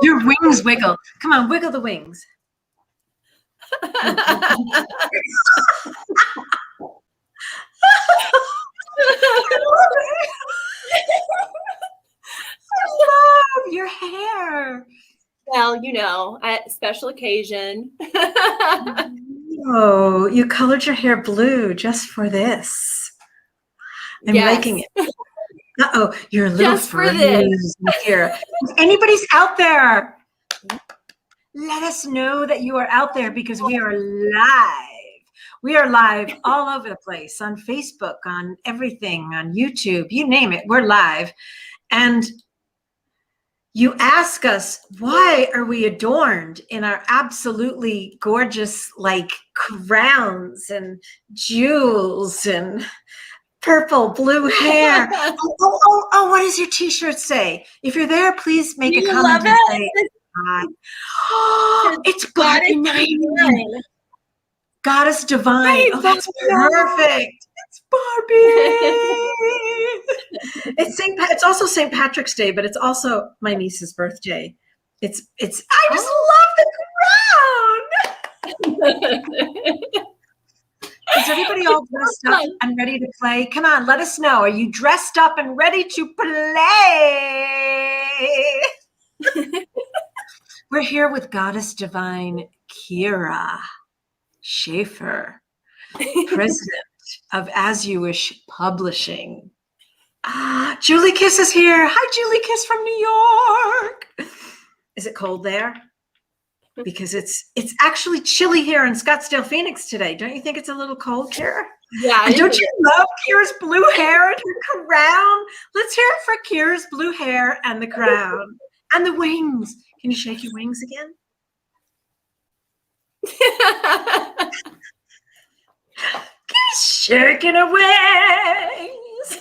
Your wings wiggle. Come on, wiggle the wings. I love your hair. Well, you know, at a special occasion. Oh, you colored your hair blue just for this. I'm liking it. Uh-oh, you're a little frizzy here. If anybody's out there, let us know that you are out there because we are live. We are live all over the place on Facebook, on everything, on YouTube, you name it, we're live. And you ask us, why are we adorned in our absolutely gorgeous, like, crowns and jewels and purple, blue hair? Oh, what does your t-shirt say? If you're there, please make a comment and say, hi. Oh, it's Barbie 99. Goddess Divine. Oh, that's perfect. It's Barbie. It's also St. Patrick's Day, but it's also my niece's birthday. I just love the crown. Is everybody all dressed up and ready to play? Come on, let us know. Are you dressed up and ready to play? We're here with Goddess Divine Kyra Schaefer, president of As You Wish Publishing. Julie Kiss is here. Hi, Julie Kiss from New York. Is it cold there? Because it's actually chilly here in Scottsdale, Phoenix today. Don't you think it's a little cold, Kyra? Yeah. And don't you love Kyra's blue hair and her crown? Let's hear it for Kyra's blue hair and the crown and the wings. Can you shake your wings again? Shaking her wings.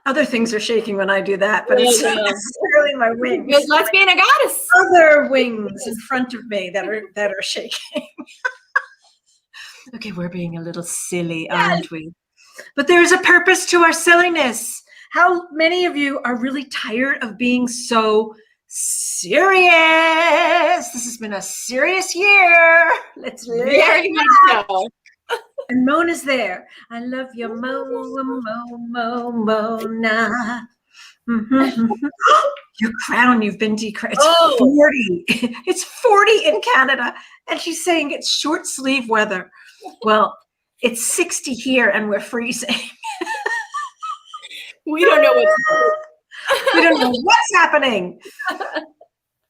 Other things are shaking when I do that, but it's not necessarily my wings. Because let's be a goddess. Other wings in front of me that are shaking. Okay, we're being a little silly, aren't we? But there's a purpose to our silliness. How many of you are really tired of being so serious? This has been a serious year. Let's very much so. And Mona's there. I love you, Mona. Your crown, you've been decredited. It's 40. It's 40 in Canada. And she's saying it's short sleeve weather. Well, it's 60 here and we're freezing. We don't know we don't know what's happening.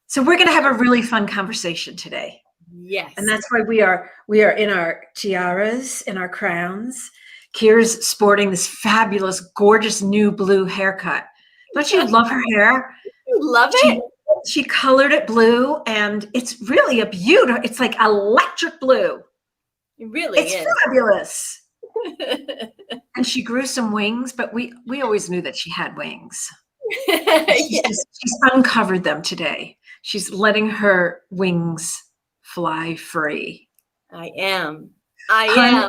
So we're going to have a really fun conversation today. Yes. And that's why we are in our tiaras, in our crowns. Kyra's sporting this fabulous, gorgeous new blue haircut. Don't you love her hair? You love it? She colored it blue, and it's really a beautiful, it's like electric blblue. It really is. It's fabulous. And she grew some wings, but we always knew that she had wings. She's uncovered them today. She's letting her wings fly free. I am. Yes.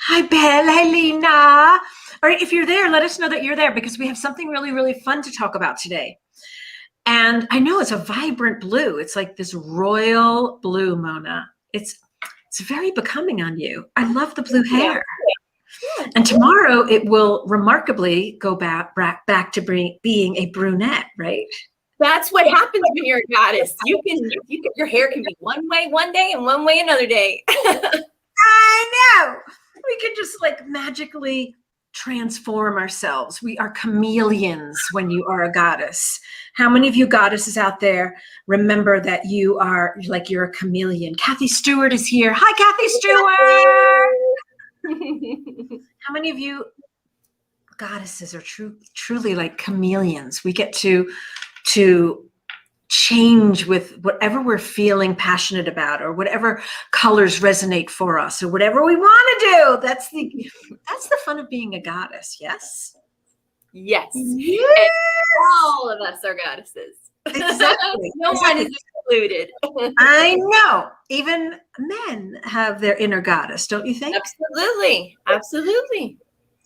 Hi, Belle. Hi, Lena. All right, if you're there, let us know that you're there because we have something really, really fun to talk about today. And I know it's a vibrant blue. It's like this royal blue, Mona. It's very becoming on you. I love the blue hair. Yeah. And tomorrow it will remarkably go back to being a brunette, right? That's what happens when you're a goddess. Your hair can be one way one day and one way another day. I know. We could just like magically transform ourselves. We are chameleons when you are a goddess. How many of you goddesses out there remember that you're a chameleon? Kathy Stewart is here. Hi, Kathy Stewart. How many of you goddesses are truly like chameleons? We get to change with whatever we're feeling passionate about or whatever colors resonate for us or whatever we want to do. That's the fun of being a goddess. Yes. Yes. Yes. All of us are goddesses. Exactly. No one is excluded. I know. Even men have their inner goddess, don't you think? Absolutely. Absolutely.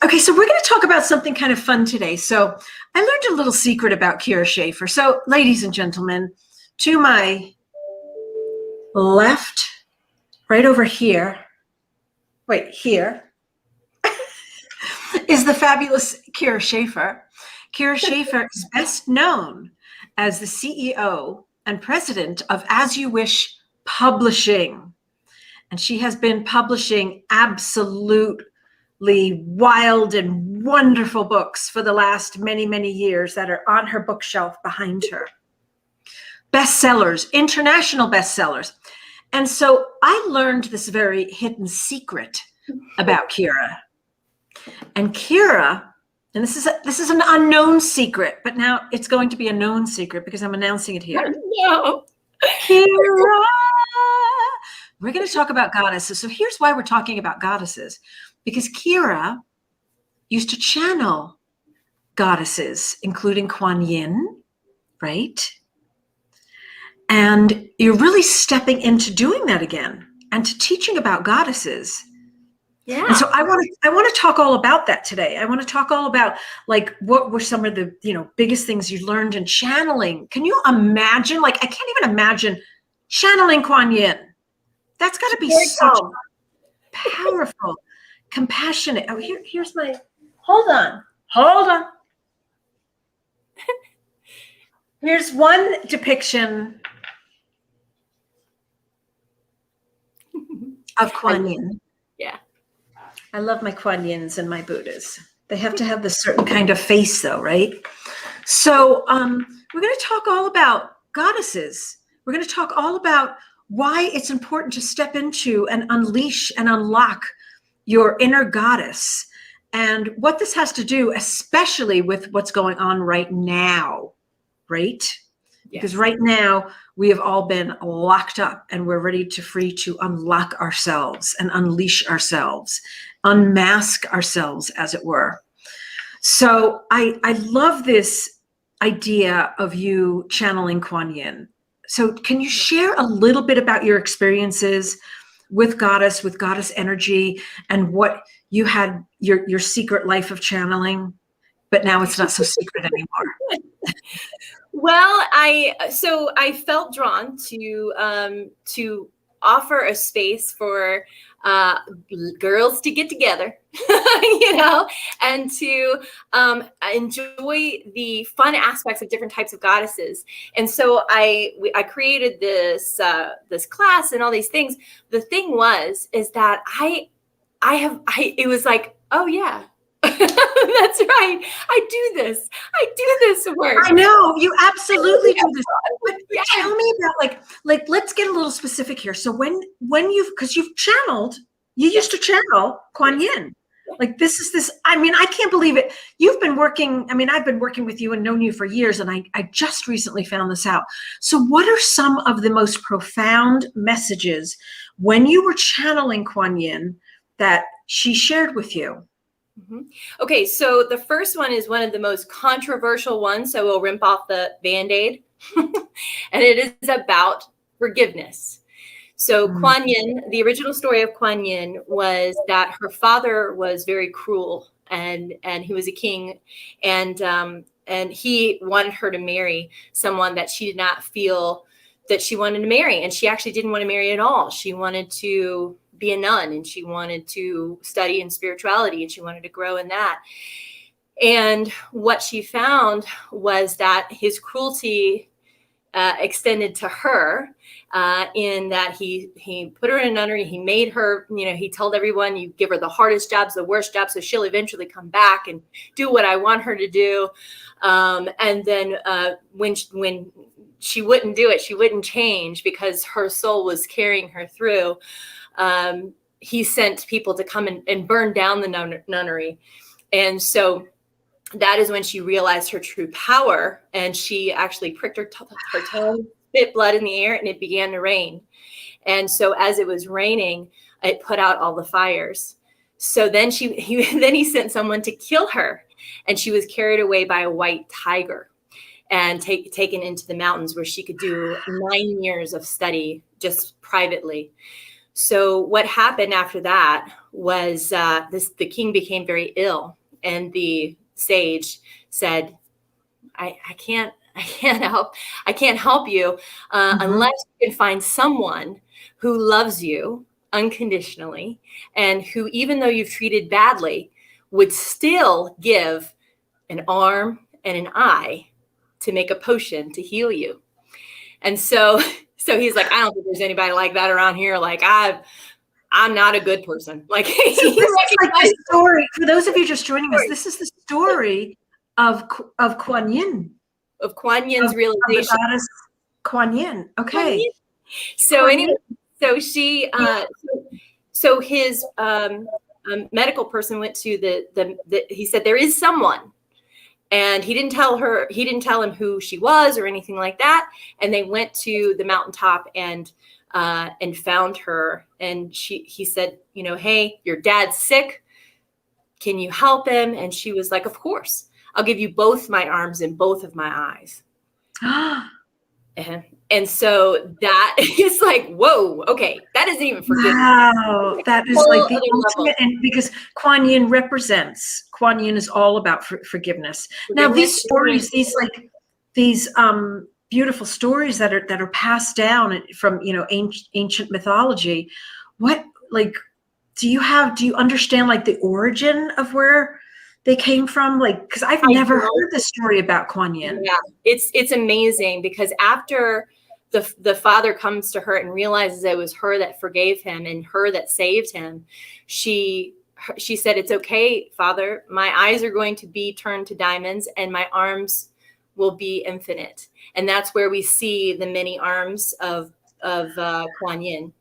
Okay, so we're going to talk about something kind of fun today. So I learned a little secret about Kyra Schaefer. So, ladies and gentlemen, to my left, right over here, wait, here, is the fabulous Kyra Schaefer. Kyra Schaefer is best known as the CEO and president of As You Wish Publishing. And she has been publishing absolutely wild and wonderful books for the last many, many years that are on her bookshelf behind her. Bestsellers, international bestsellers. And so I learned this very hidden secret about Kyra. And Kyra, and this is an unknown secret, but now it's going to be a known secret because I'm announcing it here. No. Kyra! We're going to talk about goddesses. So here's why we're talking about goddesses. Because Kyra used to channel goddesses, including Kwan Yin, right? And you're really stepping into doing that again and to teaching about goddesses. Yeah. And so I want to talk all about that today. I want to talk all about like what were some of the, biggest things you learned in channeling. Can you imagine? Like, I can't even imagine channeling Kwan Yin. That's got to be such powerful, compassionate. Oh, here's my, hold on. Here's one depiction of Kwan Yin. Yeah. I love my Kwan Yins and my Buddhas. They have to have this certain kind of face though, right? So we're going to talk all about goddesses. We're going to talk all about why it's important to step into and unleash and unlock your inner goddess and what this has to do, especially with what's going on right now, right? Yes. Because right now we have all been locked up and we're ready to unlock ourselves and unleash ourselves, unmask ourselves, as it were. So I love this idea of you channeling Kwan Yin. So can you share a little bit about your experiences with goddess energy, and what you had your secret life of channeling, but now it's not so secret anymore? Well, I felt drawn to offer a space for girls to get together, and to enjoy the fun aspects of different types of goddesses. And so I created this class and all these things. The thing is that it was like, oh yeah. That's right. I do this work. I know you absolutely do this. But tell me about like let's get a little specific here. So when because you've channeled, you used to channel Kwan Yin. Like this. I mean, I can't believe it. You've been working. I mean, I've been working with you and known you for years, and I just recently found this out. So what are some of the most profound messages when you were channeling Kwan Yin that she shared with you? Mm-hmm. Okay, so the first one is one of the most controversial ones, so we'll rip off the Band-Aid. And it is about forgiveness. So Kwan Yin, the original story of Kwan Yin was that her father was very cruel, and he was a king, and he wanted her to marry someone that she did not feel that she wanted to marry, and she actually didn't want to marry at all. She wanted to be a nun, and she wanted to study in spirituality, and she wanted to grow in that. And what she found was that his cruelty extended to her, in that he put her in a nunnery. He made her, he told everyone, you give her the hardest jobs, the worst jobs, so she'll eventually come back and do what I want her to do. And then when she wouldn't do it, she wouldn't change because her soul was carrying her through. He sent people to come and burn down the nunnery. And so that is when she realized her true power, and she actually pricked her tongue, spit blood in the air, and it began to rain. And so as it was raining, it put out all the fires. So then he sent someone to kill her, and she was carried away by a white tiger and taken into the mountains where she could do 9 years of study just privately. So what happened after that was the king became very ill, and the sage said, I can't help you unless you can find someone who loves you unconditionally, and who, even though you've treated badly, would still give an arm and an eye to make a potion to heal you. And so he's like, I don't think there's anybody like that around here. Like, I'm not a good person. Like, so this is like the story. For those of you just joining us, this is the story of Kwan Yin. Of Kwan Yin's realization. Of the goddess Kwan Yin. Okay. So anyway, so she, so his medical person went to the he said, there is someone. And he didn't tell him who she was or anything like that. And they went to the mountaintop and found her. And he said, hey, your dad's sick. Can you help him? And she was like, of course. I'll give you both my arms and both of my eyes. And so that is like, whoa, okay, that isn't even forgiveness. Wow, that is like the ultimate, and because Kwan Yin is all about forgiveness. Now, these stories, these beautiful stories that are passed down from ancient mythology. What, like, do you understand like the origin of where they came from? Like, because I've never heard the story about Kwan Yin. Yeah, it's amazing, because after the father comes to her and realizes it was her that forgave him and her that saved him, she said, it's okay, Father, my eyes are going to be turned to diamonds and my arms will be infinite. And that's where we see the many arms of Kwan Yin.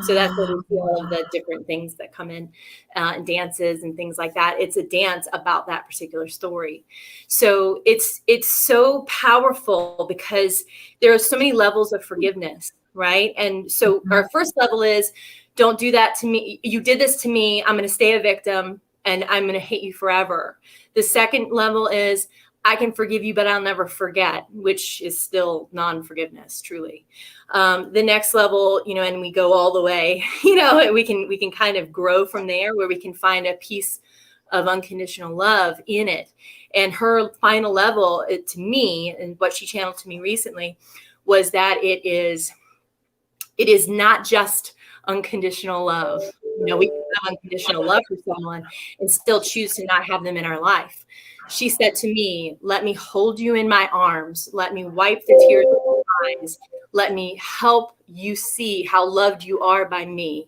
So that's where we see all of the different things that come in, and dances and things like that. It's a dance about that particular story. So it's so powerful because there are so many levels of forgiveness, right? And so our first level is, don't do that to me. You did this to me. I'm going to stay a victim and I'm going to hate you forever. The second level is, I can forgive you, but I'll never forget, which is still non-forgiveness, truly. The next level, and we go all the way, we can kind of grow from there, where we can find a piece of unconditional love in it. And her final level, to me, and what she channeled to me recently, was that it is not just unconditional love. We can have unconditional love for someone and still choose to not have them in our life. She said to me, let me hold you in my arms. Let me wipe the tears from your eyes. Let me help you see how loved you are by me,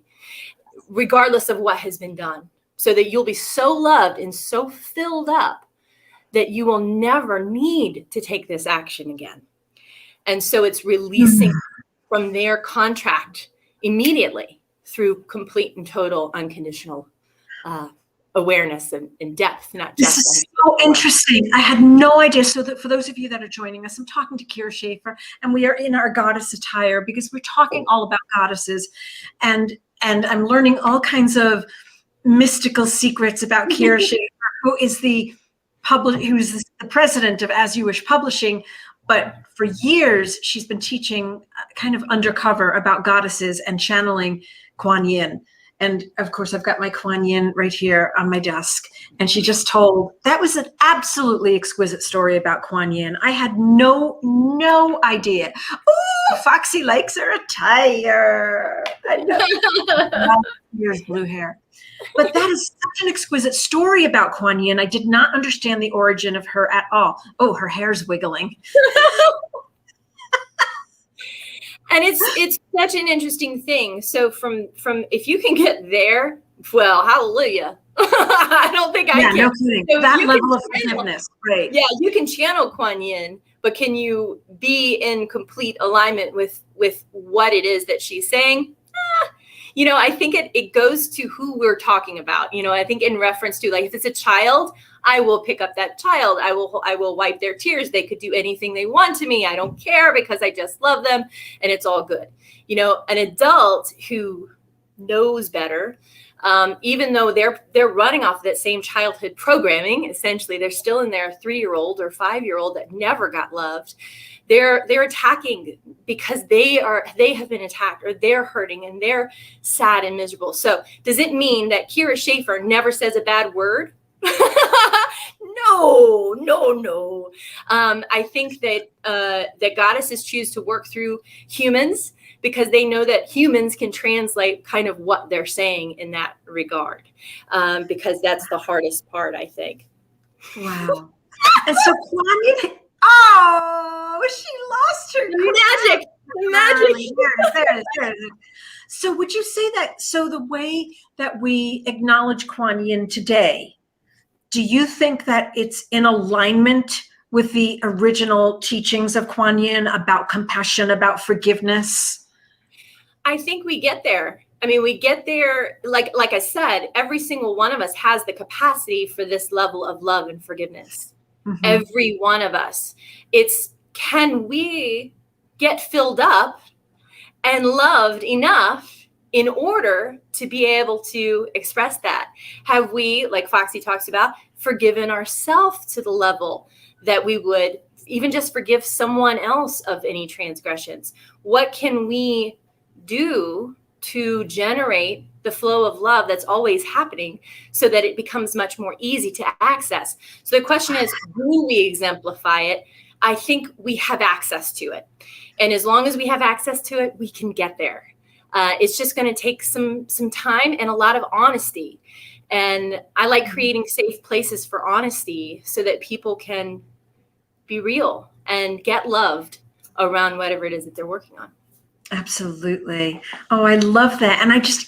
regardless of what has been done, so that you'll be so loved and so filled up that you will never need to take this action again. And so it's releasing from their contract immediately through complete and total unconditional awareness and depth, not just. This is so interesting. I had no idea. So that for those of you that are joining us, I'm talking to Kyra Schaefer, and we are in our goddess attire because we're talking all about goddesses, and I'm learning all kinds of mystical secrets about Kyra Schaefer, who is the president of As You Wish Publishing. But for years, she's been teaching kind of undercover about goddesses and channeling Kwan Yin. And of course, I've got my Kwan Yin right here on my desk. And she just told, that was an absolutely exquisite story about Kwan Yin. I had no idea. Ooh, Foxy likes her attire. I know. Here's blue hair. But that is such an exquisite story about Kwan Yin. I did not understand the origin of her at all. Oh, her hair's wiggling. And it's such an interesting thing. So from if you can get there, well, hallelujah. I don't think I can. No kidding. So that level of forgiveness, right? Yeah, you can channel Kwan Yin, but can you be in complete alignment with what it is that she's saying? I think it goes to who we're talking about. I think in reference to, like, if it's a child, I will pick up that child. I will wipe their tears. They could do anything they want to me. I don't care because I just love them and it's all good. An adult who knows better. Even though they're running off of that same childhood programming, essentially, they're still in their 3-year-old or 5-year-old that never got loved. They're attacking because they have been attacked, or they're hurting and they're sad and miserable. So does it mean that Kyra Schaefer never says a bad word? No. I think that goddesses choose to work through humans because they know that humans can translate kind of what they're saying in that regard, because that's the hardest part, I think. Wow. And so Kwan Yin, oh, she lost her magic. There it is. So would you say that, so the way that we acknowledge Kwan Yin today, do you think that it's in alignment with the original teachings of Kwan Yin about compassion, about forgiveness? I think we get there. I mean, we get there, like I said, every single one of us has the capacity for this level of love and forgiveness. Mm-hmm. Every one of us. It's, can we get filled up and loved enough in order to be able to express that? Have we, like Foxy talks about, forgiven ourselves to the level that we would even just forgive someone else of any transgressions? What can we do to generate the flow of love that's always happening so that it becomes much more easy to access? So the question is, do we exemplify it? I think we have access to it. And as long as we have access to it, we can get there. It's just going to take some time and a lot of honesty. And I like creating safe places for honesty so that people can be real and get loved around whatever it is that they're working on. Absolutely. Oh, I love that. And I just,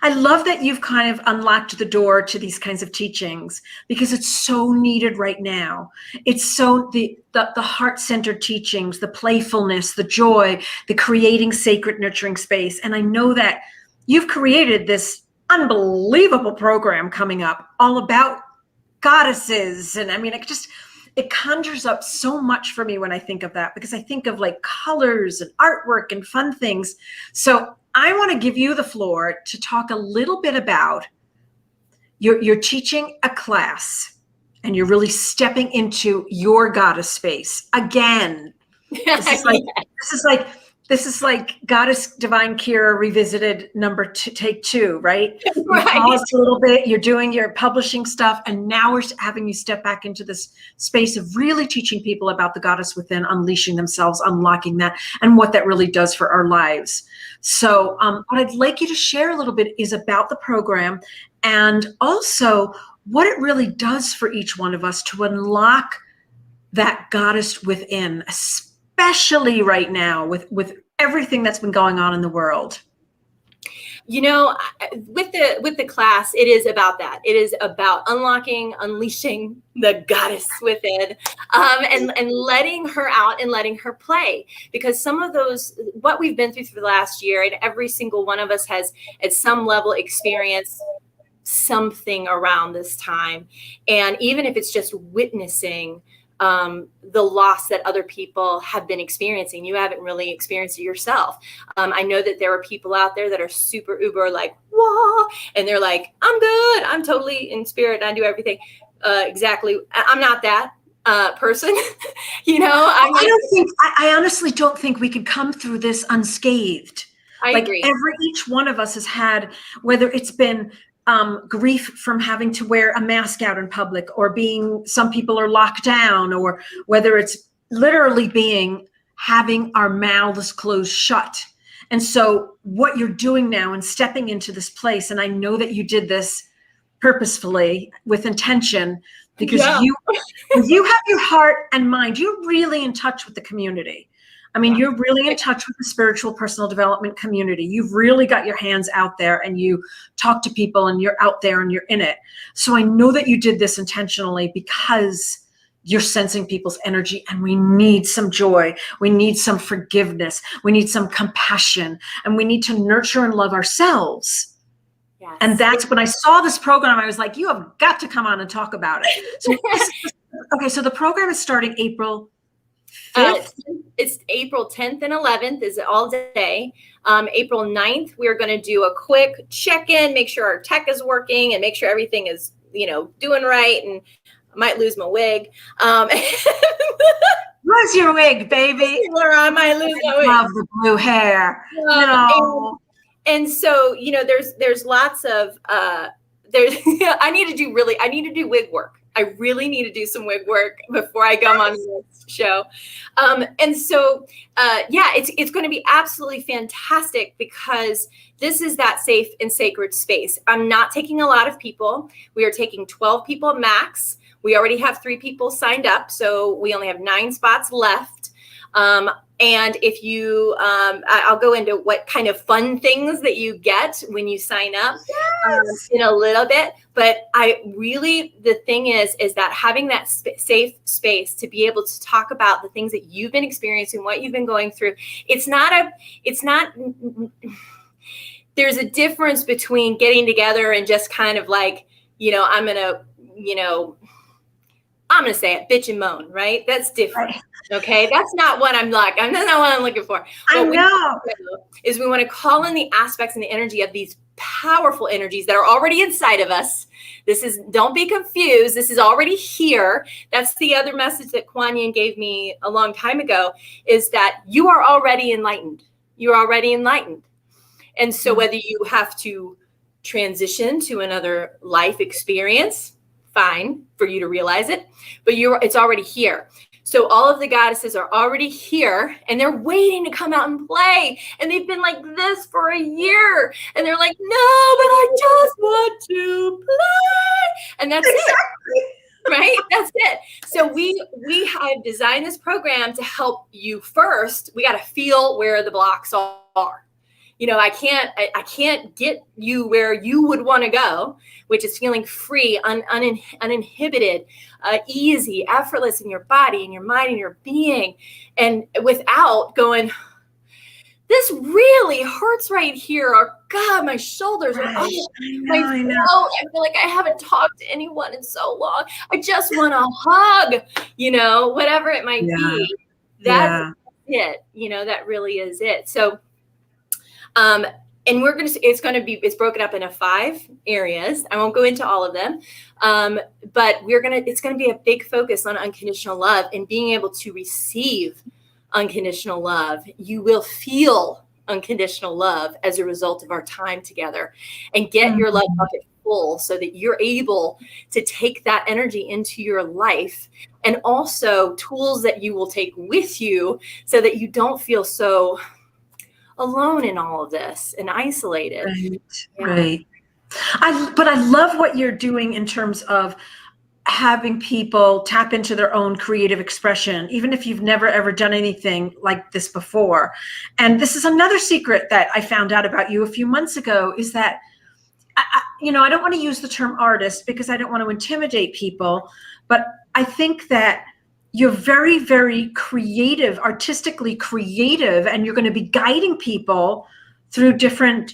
I love that you've kind of unlocked the door to these kinds of teachings because it's so needed right now. It's so the heart-centered teachings, the playfulness, the joy, the creating sacred nurturing space. And I know that you've created this unbelievable program coming up all about goddesses. And I mean, it conjures up so much for me when I think of that, because I think of like colors and artwork and fun things. So I want to give you the floor to talk a little bit about you're teaching a class and you're really stepping into your goddess space again. This is like Goddess Divine Kyra Revisited take 2, right? Right. You pause a little bit, you're doing your publishing stuff, and now we're having you step back into this space of really teaching people about the goddess within, unleashing themselves, unlocking that, and what that really does for our lives. So what I'd like you to share a little bit is about the program and also what it really does for each one of us to unlock that goddess within, especially right now with everything that's been going on in the world. You know, with the class, it is about that. It is about unleashing the goddess within, and letting her out and letting her play. Because some of those, what we've been through for the last year, and every single one of us has at some level experienced something around this time. And even if it's just witnessing the loss that other people have been experiencing, you haven't really experienced it yourself. I know that there are people out there that are super uber like, whoa, and they're like, I'm good, I'm totally in spirit, I do everything. Exactly. I'm not that person. I honestly don't think we could come through this unscathed. I agree. Each one of us has had, whether it's been grief from having to wear a mask out in public, or some people are locked down, or whether it's literally having our mouths closed shut. And so what you're doing now and stepping into this place, and I know that you did this purposefully with intention, because you have your heart and mind, you're really in touch with the community. I mean, you're really in touch with the spiritual personal development community. You've really got your hands out there and you talk to people and you're out there and you're in it. So I know that you did this intentionally because you're sensing people's energy, and we need some joy. We need some forgiveness. We need some compassion, and we need to nurture and love ourselves. Yes. And that's when I saw this program, I was like, you have got to come on and talk about it. So, so the program is starting April 5th? It's April 10th and 11th is all day. April 9th, we're going to do a quick check-in, make sure our tech is working and make sure everything is, doing right. And I might lose my wig. Lose your wig, baby. I might lose my wig. Love the blue hair. No. And so, there's lots of, I need to do wig work. I really need to do some wig work before I come on this show. And so, it's going to be absolutely fantastic because this is that safe and sacred space. I'm not taking a lot of people. We are taking 12 people max. We already have 3 people signed up. So we only have 9 spots left. And if you, I'll go into what kind of fun things that you get when you sign up in a little bit. But the thing is that having that safe space to be able to talk about the things that you've been experiencing, what you've been going through, there's a difference between getting together and just kind of like, I'm going to say it, bitch and moan, right? That's different. Right. Okay. That's not what I'm like. That's not what I'm looking for. I know. We want to call in the aspects and the energy of these powerful energies that are already inside of us. Don't be confused. This is already here. That's the other message that Kwan Yin gave me a long time ago, is that you are already enlightened. You're already enlightened. And so whether you have to transition to another life experience, fine for you to realize it, but it's already here. So all of the goddesses are already here and they're waiting to come out and play. And they've been like this for a year. And they're like, no, but I just want to play. And that's it. Right? That's it. So we have designed this program to help you first. We got to feel where the blocks are. I can't get you where you would want to go, which is feeling free, uninhibited, easy, effortless in your body, in your mind, in your being, and without going, this really hurts right here, or God, my shoulders are up. I feel like I haven't talked to anyone in so long. I just want a hug, whatever it might be. That's it. That really is it. So, and it's broken up into 5 areas. I won't go into all of them. But it's going to be a big focus on unconditional love and being able to receive unconditional love. You will feel unconditional love as a result of our time together, and get your love bucket full so that you're able to take that energy into your life, and also tools that you will take with you so that you don't feel so alone in all of this and isolated. Right. But I love what you're doing in terms of having people tap into their own creative expression, even if you've never ever done anything like this before. And this is another secret that I found out about you a few months ago, is that I don't want to use the term artist because I don't want to intimidate people, but I think that you're very, very creative, artistically creative, and you're going to be guiding people through different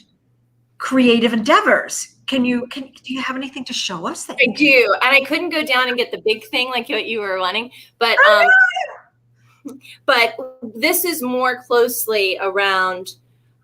creative endeavors. Do you have anything to show us? I do. And I couldn't go down and get the big thing like what you were wanting, but this is more closely around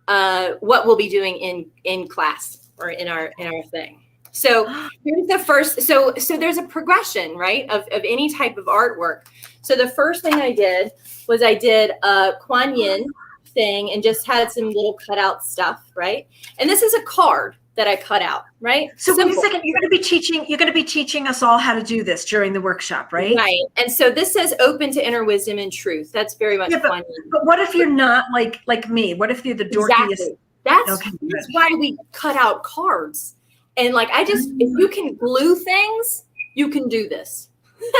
what we'll be doing in class or in our thing. So here's the first, so there's a progression, right, of any type of artwork. So the first thing I did was I did a Kwan Yin thing and just had some little cutout stuff, right? And this is a card that I cut out, right? So wait a second, you're going to be teaching us all how to do this during the workshop, right? Right. And so this says open to inner wisdom and truth. That's very much Kwan Yin. But what if you're not like me? What if you're the dorkiest? Exactly. That's why we cut out cards. And if you can glue things, you can do this.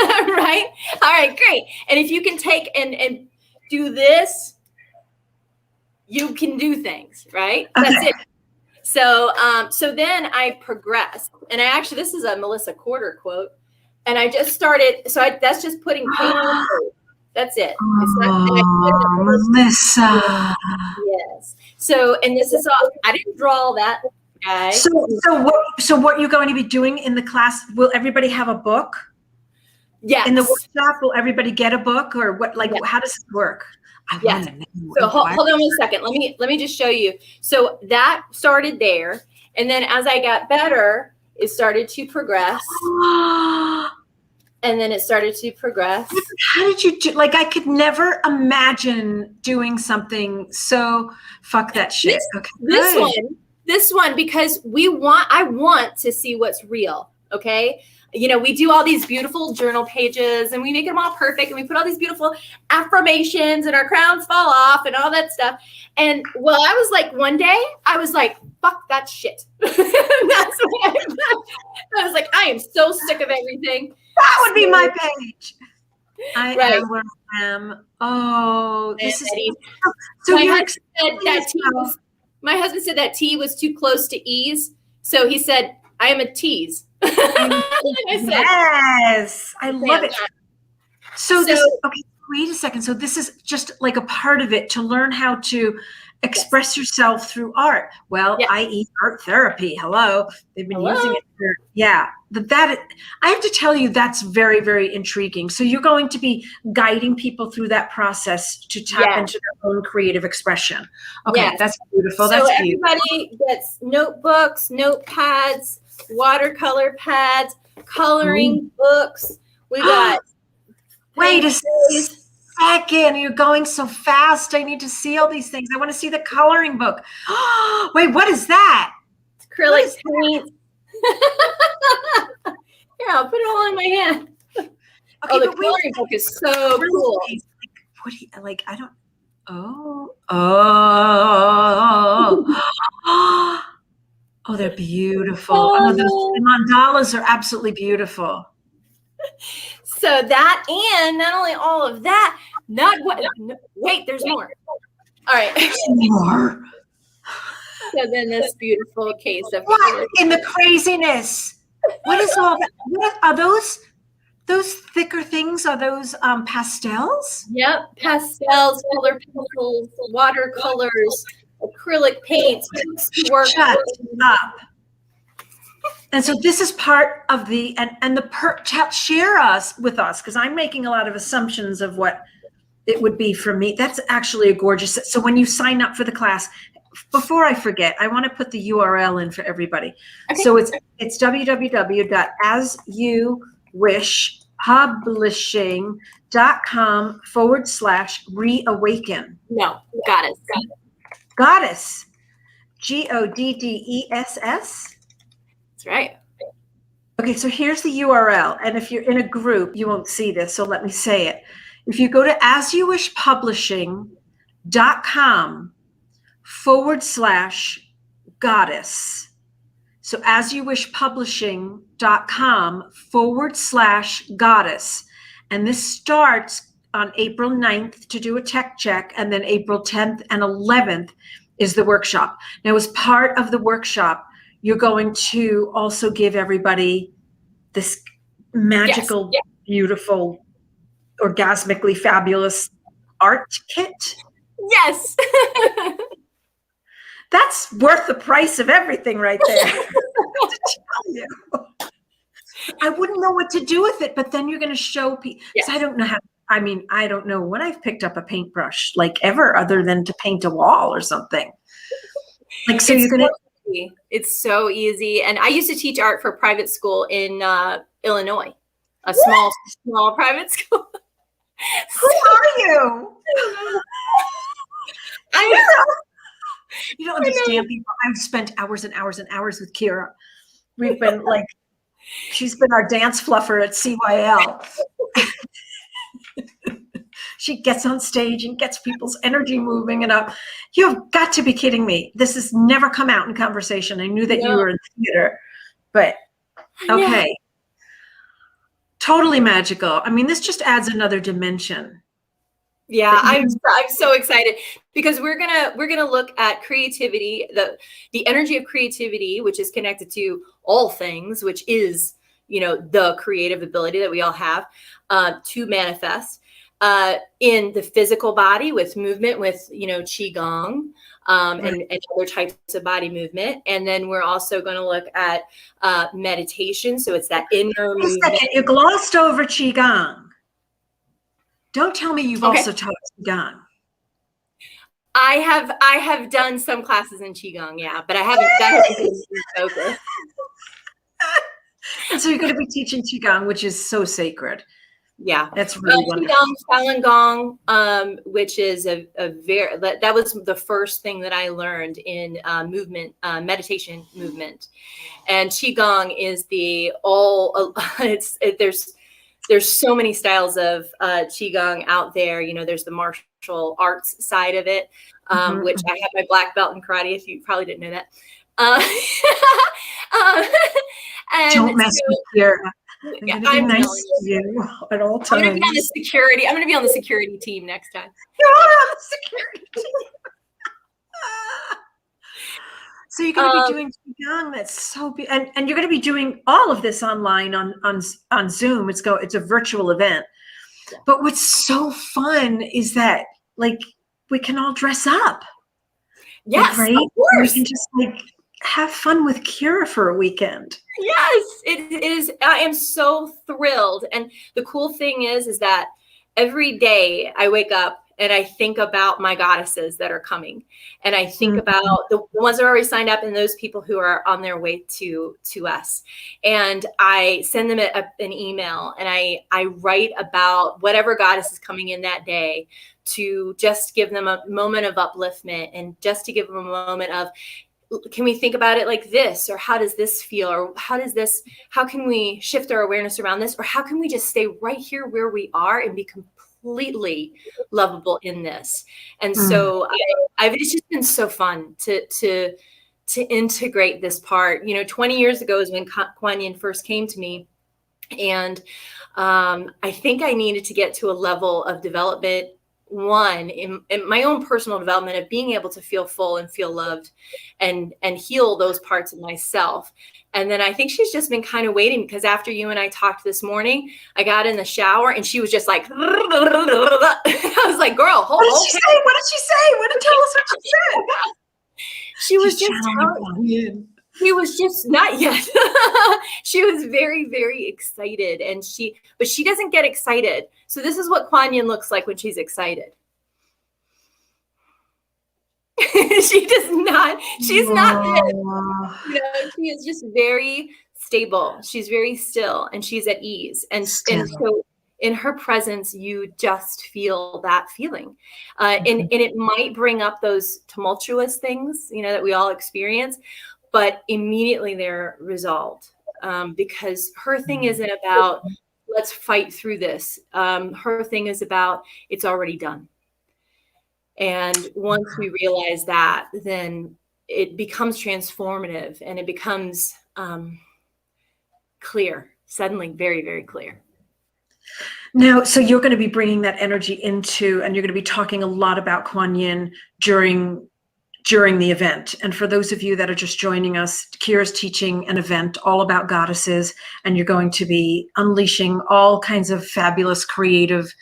Right? All right, great. And if you can take and do this, you can do things, right? Okay. That's it. So then I progressed. And this is a Melissa Corder quote. And I just started, that's just putting paint on the code. That's it. Melissa. Yes. So, and this is all, I didn't draw all that. Okay. So what you're going to be doing in the class, will everybody have a book? Yes. In the workshop, will everybody get a book, or what? Like, how does it work? I want to know. So hold on 1 second. Let me just show you. So that started there, and then as I got better, it started to progress. And then it started to progress. How did you do? Like, I could never imagine doing something so fuck that shit. This one, because I want to see what's real. Okay. We do all these beautiful journal pages and we make them all perfect. And we put all these beautiful affirmations and our crowns fall off and all that stuff. And well, I was like, one day I was like, fuck that shit. That's what I was like, I am so sick of everything. That would be my page. I am where I am. Oh, this is so. My husband said that T was too close to ease, so he said, "I am a tease." Yes, I love it. So this. Okay, wait a second. So this is just like a part of it to learn how to express yourself through art. Well, i.e. art therapy. Hello. They've been using it for, that I have to tell you, that's very, very intriguing. So you're going to be guiding people through that process to tap into their own creative expression. Okay. That's beautiful. So that's everybody gets notebooks, notepads, watercolor pads, coloring books. We got wait a second, you're going so fast. I need to see all these things. I want to see the coloring book. Wait, what is that? It's acrylic paint. Yeah, I'll put it all in my hand. Okay, the coloring book is so cool. What do you like? I don't. Oh, they're beautiful. Oh, those mandalas are absolutely beautiful. So that, and not only all of that, wait, there's more. All right. There's more. So then this beautiful case of what in the craziness? What is all that? What are those thicker things? Are those pastels? Yep, pastels, color pencils, watercolors, acrylic paints. Shut up. And so this is part of the share with us, because I'm making a lot of assumptions of what it would be for me. That's actually a gorgeous. So when you sign up for the class, before I forget, I want to put the URL in for everybody. Okay. So it's www.asyouwishpublishing.com/reawaken. No, goddess. Goddess. GODDESS. That's right. Okay, so here's the URL. And if you're in a group, you won't see this, so let me say it. If you go to asyouwishpublishing.com/goddess. So asyouwishpublishing.com/goddess. And this starts on April 9th to do a tech check, and then April 10th and 11th is the workshop. Now, as part of the workshop, you're going to also give everybody this magical, beautiful, orgasmically fabulous art kit. Yes. That's worth the price of everything right there. To tell you. I wouldn't know what to do with it, but then you're going to show people. Yes. I don't know how. I mean, I don't know when I've picked up a paintbrush, like ever, other than to paint a wall or something. Like, so you're going to. It's so easy. And I used to teach art for private school in Illinois, a small private school. Who are you? You don't understand people. I've spent hours and hours and hours with Kyra. We've been like, she's been our dance fluffer at CYL. She gets on stage and gets people's energy moving and up. You've got to be kidding me. This has never come out in conversation. I knew that you were in theater, but okay. Yeah. Totally magical. I mean, this just adds another dimension. Yeah, I'm so excited because we're gonna look at creativity, the energy of creativity, which is connected to all things, which is, the creative ability that we all have to manifest in the physical body with movement, with, qigong, and other types of body movement. And then we're also going to look at meditation. So it's that inner movement. Wait a second, you glossed over Qigong. Don't tell me you've also taught Qigong. I have done some classes in Qigong, yeah, but I haven't. That hasn't been focused. And so you're going to be teaching Qigong, which is so sacred. Yeah, that's really wonderful. Qigong, Falun Gong, which is a very that was the first thing that I learned in movement, meditation movement, and Qigong is there's so many styles of Qigong out there. You know, there's the martial arts side of it, which I have my black belt in karate. If you probably didn't know that. And don't mess with Kyra. I'm going to be nice to you at all times. I'm going to be on the security. I'm going to be on the security team next time. You are on the security team. So you're going to be doing Qigong. That's so beautiful. And you're going to be doing all of this online on Zoom. It's a virtual event. Yeah. But what's so fun is that like we can all dress up. Yes, like, right? Of course. We can just like have fun with Kyra for a weekend. Yes, it is. I am so thrilled. And the cool thing is that every day I wake up and I think about my goddesses that are coming. And I think about the ones that are already signed up and those people who are on their way to us. And I send them an email and I write about whatever goddess is coming in that day to just give them a moment of upliftment and just to give them a moment of, can we think about it like this? Or how does this feel? Or how can we shift our awareness around this? Or how can we just stay right here where we are and be completely lovable in this? And so it's just been so fun to integrate this part. 20 years ago is when Kwan Yin first came to me. And I think I needed to get to a level of development, one in my own personal development of being able to feel full and feel loved and heal those parts of myself. And then I think she's just been kind of waiting, because after you and I talked this morning, I got in the shower and she was just like, I was like, girl, hold on. What did she say? What did she say? What did tell us what she said? She was She was just not yet. She was very, very excited, but she doesn't get excited. So this is what Kwan Yin looks like when she's excited. She does not. She's not this. She is just very stable. She's very still and she's at ease. And so in her presence, you just feel that feeling. And it might bring up those tumultuous things, that we all experience. But immediately they're resolved, because her thing isn't about, let's fight through this. Her thing is about, it's already done. And once we realize that, then it becomes transformative and it becomes clear, suddenly very, very clear. Now, so you're going to be bringing that energy into, and you're going to be talking a lot about Kwan Yin during the event. And for those of you that are just joining us, Kyra's teaching an event all about goddesses, and you're going to be unleashing all kinds of fabulous creative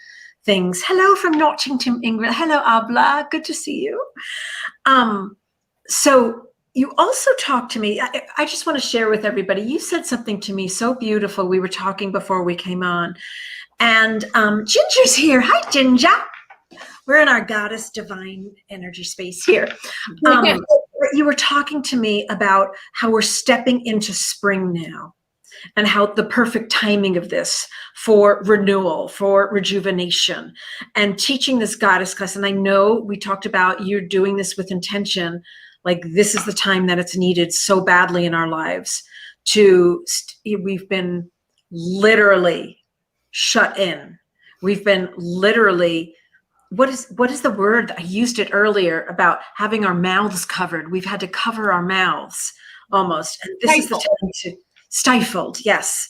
things. Hello from Nottingham, England. Hello, Abla. Good to see you. So you also talked to me. I just want to share with everybody. You said something to me so beautiful. We were talking before we came on. And Ginger's here. Hi, Ginger. We're in our goddess divine energy space here. You were talking to me about how we're stepping into spring now and how the perfect timing of this for renewal, for rejuvenation, and teaching this goddess class. And I know we talked about you're doing this with intention, like this is the time that it's needed so badly in our lives. We've been literally shut in. We've been literally, what is the word? I used it earlier about having our mouths covered. We've had to cover our mouths almost. And this is the time to stifled, yes,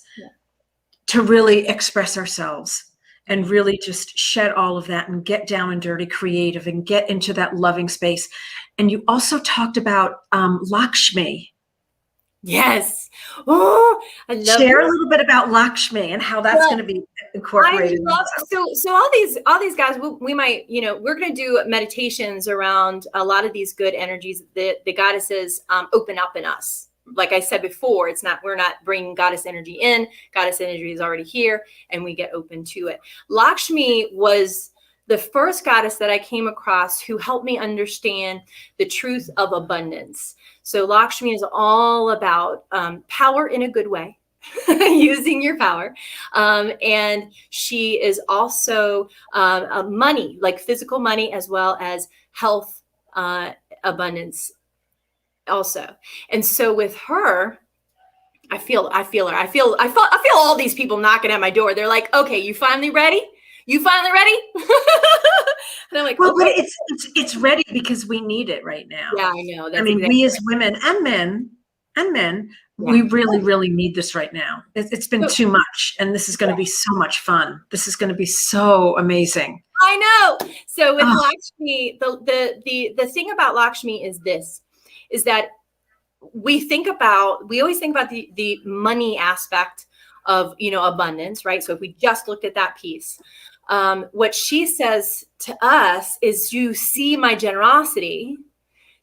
to really express ourselves and really just shed all of that and get down and dirty creative and get into that loving space. And you also talked about Lakshmi. Yes. Oh, I love Share a little bit about Lakshmi and how that's going to be incorporated. So all these guys, we might, we're going to do meditations around a lot of these good energies that the goddesses open up in us. Like I said before, we're not bringing goddess energy in. Goddess energy is already here, and we get open to it. Lakshmi was the first goddess that I came across who helped me understand the truth of abundance. So Lakshmi is all about power in a good way, using your power. And she is also money, like physical money, as well as health abundance also. And so with her, I feel her. I feel all these people knocking at my door. They're like, okay, you finally ready? You finally ready? And I'm like, well, okay. But it's ready because we need it right now. Yeah, I know. I mean, we as women and men, yeah. We really, really need this right now. It's been too much, and this is going to be so much fun. This is going to be so amazing. I know. So with Lakshmi, the thing about Lakshmi is that we always think about the money aspect of, abundance, right? So if we just looked at that piece, what she says to us is, you see my generosity?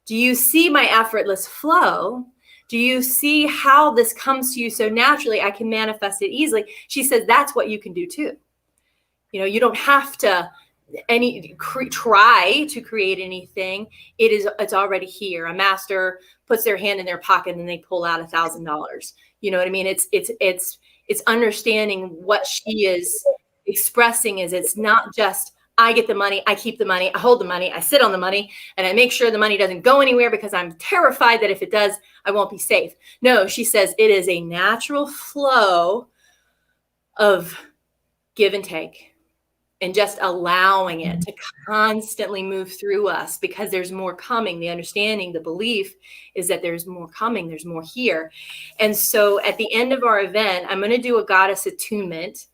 Do you see my effortless flow? Do you see how this comes to you so naturally? I can manifest it easily. She says that's what you can do too. You don't have to try to create anything. It's already here. A master puts their hand in their pocket and they pull out $1,000. You know what I mean? It's understanding what she is expressing is, it's not just I get the money, I keep the money, I hold the money, I sit on the money, and I make sure the money doesn't go anywhere because I'm terrified that if it does, I won't be safe. No, she says it is a natural flow of give and take, and just allowing it to constantly move through us, because there's more coming. The understanding, the belief is that there's more coming, there's more here. And so at the end of our event, I'm going to do a goddess attunement,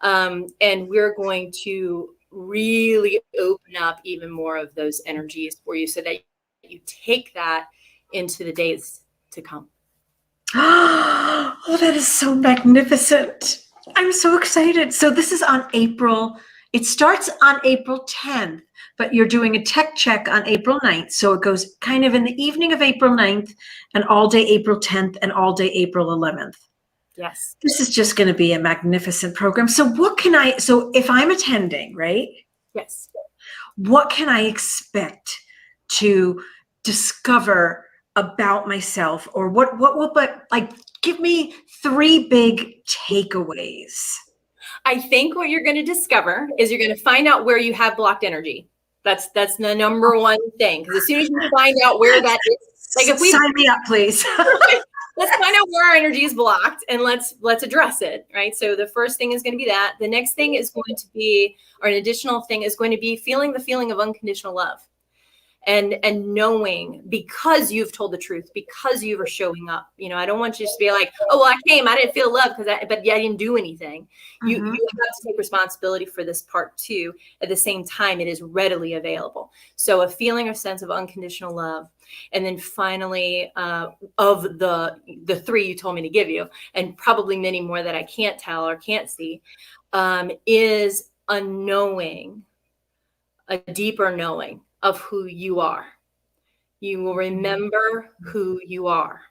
and we're going to really open up even more of those energies for you so that you take that into the days to come. Oh, that is so magnificent. I'm so excited. So this is on it starts on April 10th, but you're doing a tech check on April 9th. So it goes kind of in the evening of April 9th and all day April 10th and all day April 11th. Yes. This is just going to be a magnificent program. So so if I'm attending, right? Yes. What can I expect to discover about myself, or what give me 3 big takeaways. I think what you're going to discover is you're going to find out where you have blocked energy. That's the number one thing. Because as soon as you find out where that is, like if we sign me up, please. Let's find out where our energy is blocked and let's address it, right? So the first thing is going to be that. The next thing is going to be, or an additional thing is going to be feeling the feeling of unconditional love. And knowing, because you've told the truth, because you were showing up. I don't want you to just be like, oh, well, I came, I didn't feel love but yeah, I didn't do anything. You have to take responsibility for this part too. At the same time, it is readily available. So a feeling or sense of unconditional love. And then finally, of the 3 you told me to give you, and probably many more that I can't tell or can't see, is a knowing, a deeper knowing of who you are. You will remember who you are.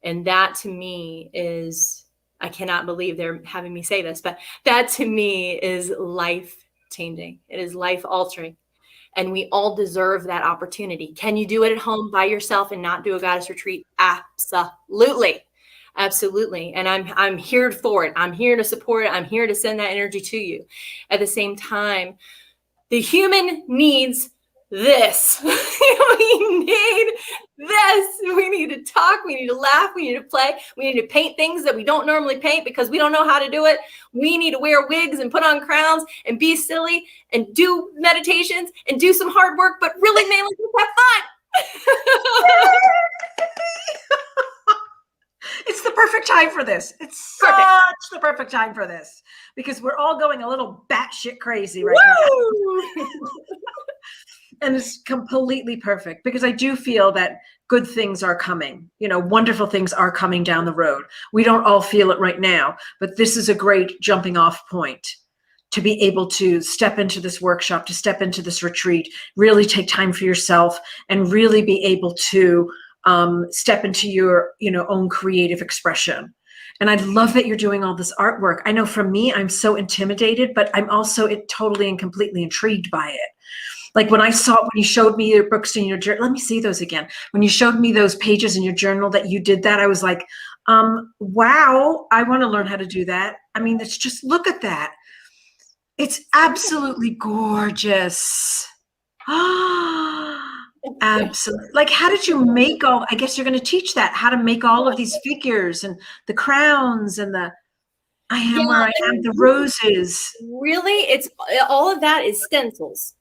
And that to me is, I cannot believe they're having me say this, but that to me is life changing. It is life altering. And we all deserve that opportunity. Can you do it at home by yourself and not do a goddess retreat? Absolutely. Absolutely. And I'm here for it. I'm here to support it. I'm here to send that energy to you. At the same time, the human needs this. We need this. We need to talk. We need to laugh. We need to play. We need to paint things that we don't normally paint because we don't know how to do it. We need to wear wigs and put on crowns and be silly and do meditations and do some hard work, but really mainly just have fun. It's the perfect time for this. It's such the perfect time for this, because we're all going a little batshit crazy right now. And it's completely perfect because I do feel that good things are coming. Wonderful things are coming down the road. We don't all feel it right now, but this is a great jumping off point to be able to step into this workshop, to step into this retreat, really take time for yourself and really be able to step into your, own creative expression. And I love that you're doing all this artwork. I know for me, I'm so intimidated, but I'm also totally and completely intrigued by it. Like when you showed me your books in your journal, let me see those again. When you showed me those pages in your journal that you did that, I was like, wow, I want to learn how to do that. I mean, it's just, look at that. It's absolutely gorgeous. Absolutely. Like, how did you make I guess you're going to teach that, how to make all of these figures and the crowns and I am where I am, the roses. Really? It's all of that is stencils.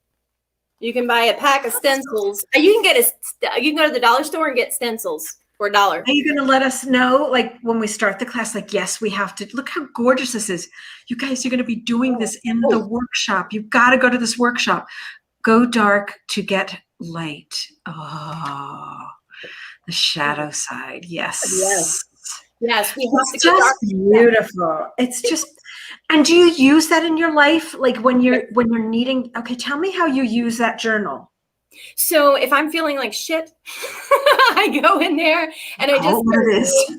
You can buy a pack of stencils. You can go to the dollar store and get stencils for $1. Are you going to let us know, like, when we start the class, like, yes, we have to, look how gorgeous this is. You guys are going to be doing this in the workshop. You've got to go to this workshop. Go dark to get light. Oh, the shadow side. Yes. Yes, we have it's just beautiful. It's just, and do you use that in your life? Like when you're needing, okay, tell me how you use that journal. So if I'm feeling like shit, I go in there and I just start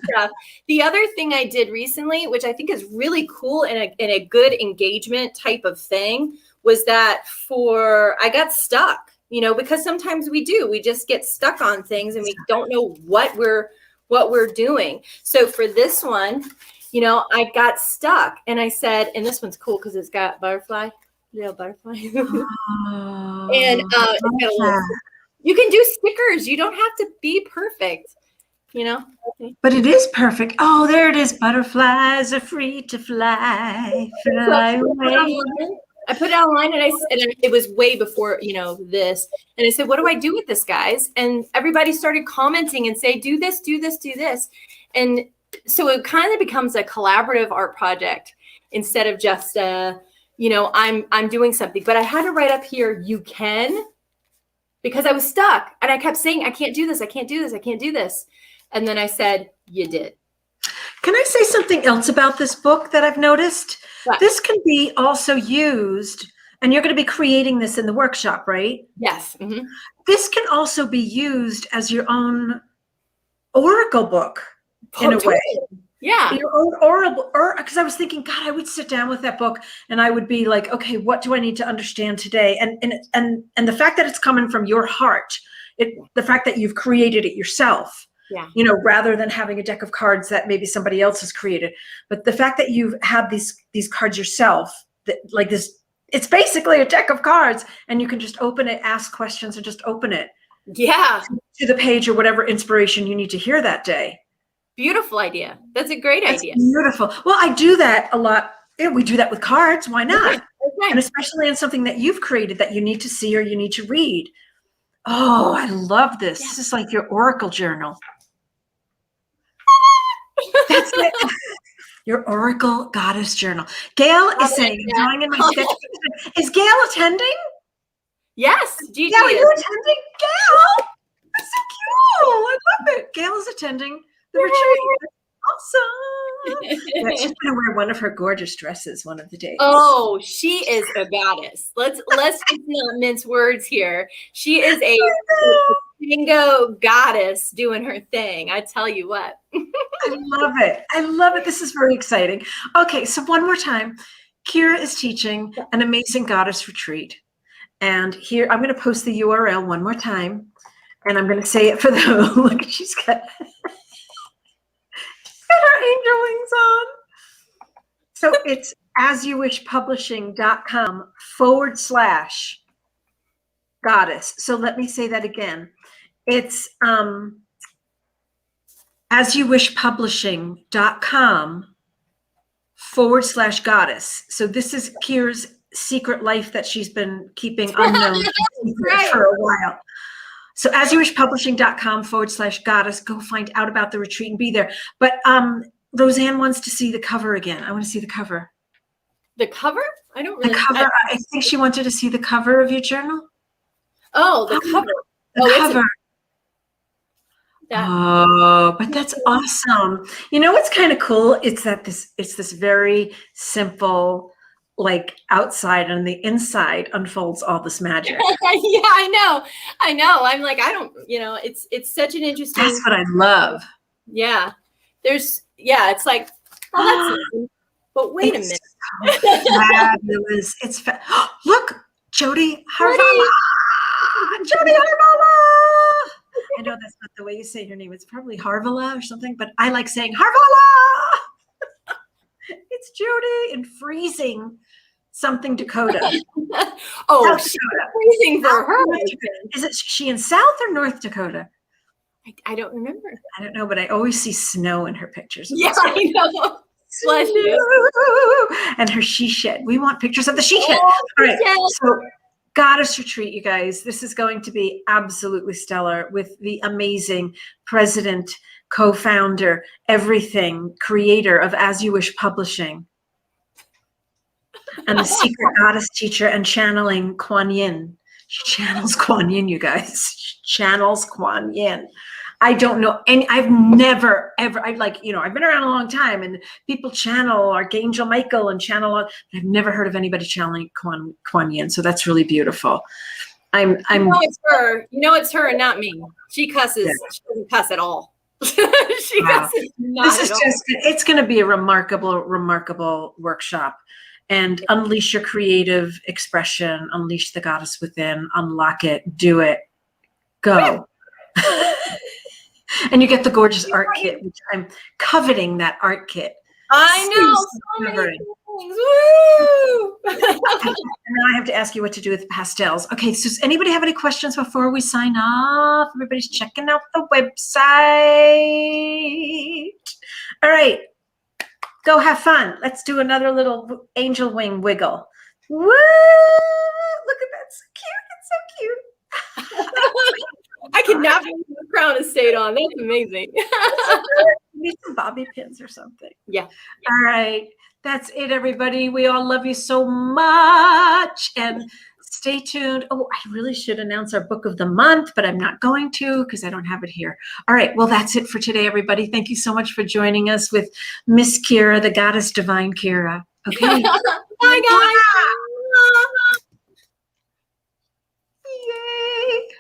stuff. The other thing I did recently, which I think is really cool and a good engagement type of thing, was that I got stuck, because sometimes we just get stuck on things and we don't know what we're doing. So for this one, I got stuck and I said, and this one's cool because it's got little butterfly. Oh, and it's got a little, you can do stickers. You don't have to be perfect, But it is perfect. Oh, there it is. Butterflies are free to fly away. I put it online and it was way before, this. And I said, what do I do with this, guys? And everybody started commenting and say, do this, do this, do this. And so it kind of becomes a collaborative art project instead of just, I'm doing something. But I had to write up here, you can, because I was stuck. And I kept saying, I can't do this. I can't do this. I can't do this. And then I said, you did. Can I say something else about this book that I've noticed? What? This can be also used, and you're going to be creating this in the workshop, right? Yes. Mm-hmm. This can also be used as your own oracle book in a way. Yeah. Your own oracle, because I was thinking, God, I would sit down with that book and I would be like, okay, what do I need to understand today? And the fact that it's coming from your heart, the fact that you've created it yourself. Yeah. Rather than having a deck of cards that maybe somebody else has created. But the fact that you've had these cards yourself, like this, it's basically a deck of cards and you can just open it, ask questions and just open it. Yeah. To the page or whatever inspiration you need to hear that day. Beautiful idea. That's a great idea. Beautiful. Well, I do that a lot. Yeah, we do that with cards. Why not? Okay. And especially in something that you've created that you need to see or you need to read. Oh, I love this. Yeah. This is like your oracle journal. That's it. Your oracle goddess journal. Gail is saying, drawing in my sketch. Is Gail attending? Yes. Gail, are you attending? Gail, that's so cool. I love it. Gail is attending the retreat. Awesome. Yeah, she's going to wear one of her gorgeous dresses one of the days. Oh, she is a goddess. Let's not mince words here. She is a bingo goddess doing her thing. I tell you what. I love it. I love it. This is very exciting. Okay, so one more time. Kyra is teaching an amazing goddess retreat. And here, I'm going to post the URL one more time. And I'm going to say it for the, look, she's got her angel wings on. So it's asyouwishpublishing.com/goddess. So let me say that again. It's asyouwishpublishing.com/goddess. So this is Kyra's secret life that she's been keeping unknown for a while. So asyouwishpublishing.com/goddess, go find out about the retreat and be there. But Roseanne wants to see the cover again. I want to see the cover. The cover? I don't really. The cover. I think she wanted to see the cover of your journal. Oh, the cover. The cover. That. Oh, but that's awesome. You know what's kind of cool? It's that it's this very simple, like outside, and the inside unfolds all this magic. Yeah, I know. I'm like, I don't, it's such an interesting. That's what I love. Yeah. It's like, oh, that's nice. But wait a minute. Fabulous. Look, Jody Harvala. Jody Harvala. I know that's not the way you say her name. It's probably Harvala or something, but I like saying Harvala. It's Jody in freezing something Dakota. Oh, she's freezing for her. Is she in South or North Dakota? I don't remember. I don't know, but I always see snow in her pictures. Yeah, I know. Bless you. And her she shed. We want pictures of the she shed. All right. So Goddess Retreat, you guys. This is going to be absolutely stellar with the amazing president, co-founder, everything, creator of As You Wish Publishing, and the secret goddess teacher and channeling Kwan Yin. She channels Kwan Yin, you guys. She channels Kwan Yin. I don't know any, I've never, ever, I've been around a long time and people channel Archangel Michael and channel, but I've never heard of anybody channeling Kwan Yin. So that's really beautiful. It's her. It's her and not me. She cusses. Yeah. She doesn't cuss at all. She cusses not this is just, it's going to be a remarkable workshop. And unleash your creative expression, unleash the goddess within, unlock it, do it, go. And you get the gorgeous art kit, which I'm coveting that art kit. I know, so many things. Woo! And now I have to ask you what to do with pastels. Okay, so does anybody have any questions before we sign off? Everybody's checking out the website. All right, go have fun. Let's do another little angel wing wiggle. Woo! Look at that, so cute. It's so cute. I cannot believe the crown has stayed on. That's amazing. Need some bobby pins or something. Yeah. All right. That's it, everybody. We all love you so much. And stay tuned. Oh, I really should announce our book of the month, but I'm not going to because I don't have it here. All right. Well, that's it for today, everybody. Thank you so much for joining us with Miss Kyra, the goddess divine Kyra. Okay. Bye, guys. Yay.